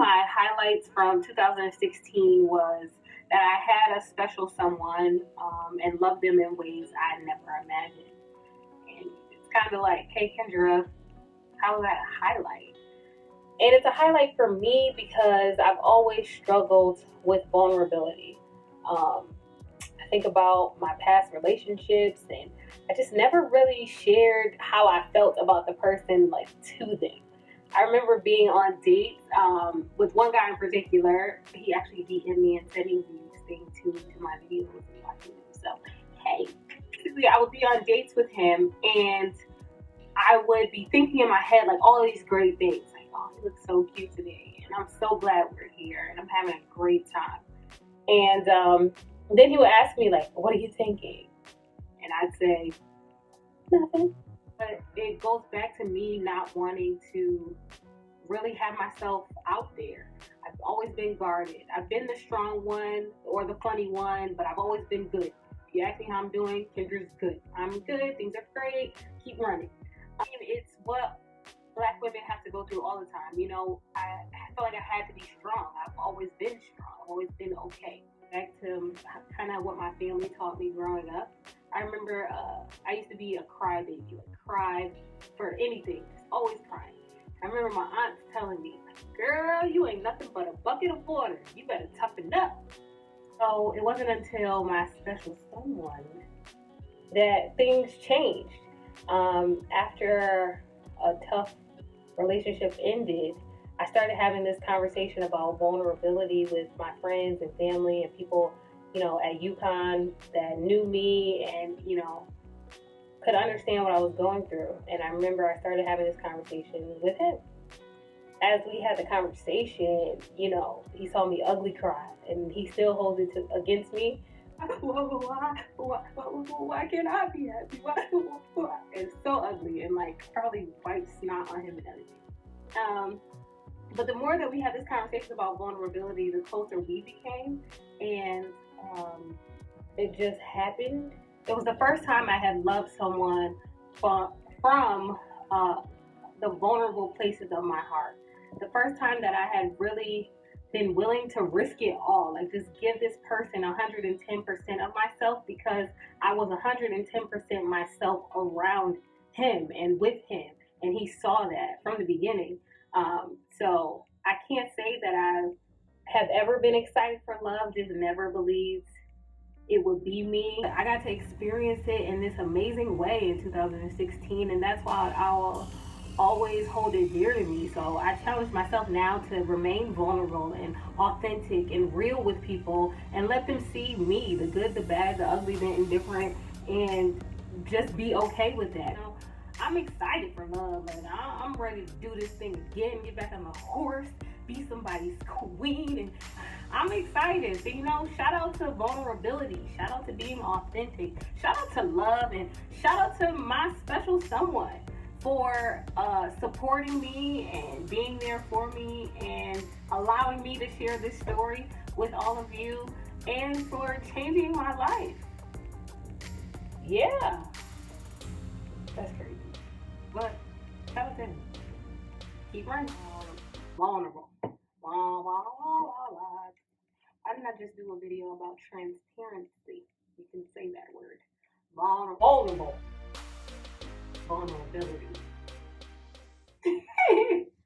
my highlights from 2016 was that I had a special someone and loved them in ways I never imagined. And it's kind of like, hey, Kendra, how was that a highlight? And it's a highlight for me because I've always struggled with vulnerability. Um, I think about my past relationships, and I just never really shared how I felt about the person, like, to them. I remember being on dates with one guy in particular. He actually DM'd me and said he would be staying tuned to my videos and watching them. So, hey, basically, I would be on dates with him, and I would be thinking in my head like all these great things, like, oh, he looks so cute today, and I'm so glad we're here, and I'm having a great time. And then he would ask me like, "What are you thinking?" And I'd say, "Nothing." But it goes back to me not wanting to really have myself out there. I've always been guarded. I've been the strong one or the funny one, but I've always been good. If you ask me how I'm doing, Kendra's good. I'm good. Things are great. Keep running. I mean, it's what Black women have to go through all the time. You know, I feel like I had to be strong. I've always been strong. I've always been okay. Back to kind of what my family taught me growing up. I remember I used to be a crybaby, like cry for anything, just always crying. I remember my aunt telling me, "Girl, you ain't nothing but a bucket of water. You better toughen up." So it wasn't until my special someone that things changed. After a tough relationship ended, I started having this conversation about vulnerability with my friends and family and people, at UConn that knew me and, could understand what I was going through. And I remember I started having this conversation with him. As we had the conversation, he saw me ugly cry and he still holds it against me. Why can't I be happy? Why? It's so ugly and like probably white snot on him and everything. But the more that we had this conversation about vulnerability, the closer we became, and it just happened. It was the first time I had loved someone from the vulnerable places of my heart. The first time that I had really been willing to risk it all, like just give this person 110% of myself because I was 110% myself around him and with him, and he saw that from the beginning. So I can't say that I have ever been excited for love, just never believed it would be me. I got to experience it in this amazing way in 2016, and that's why I'll always hold it dear to me. So I challenge myself now to remain vulnerable and authentic and real with people and let them see me, the good, the bad, the ugly, the indifferent, and just be okay with that. I'm excited for love, and I'm ready to do this thing again, get back on the horse, be somebody's queen, and I'm excited. So, shout out to vulnerability, shout out to being authentic, shout out to love, and shout out to my special someone for supporting me and being there for me and allowing me to share this story with all of you and for changing my life. Yeah, that's crazy. But shout out to him. Keep running. Vulnerable. Why didn't I just do a video about transparency? You can say that word. Vulnerable. Vulnerability.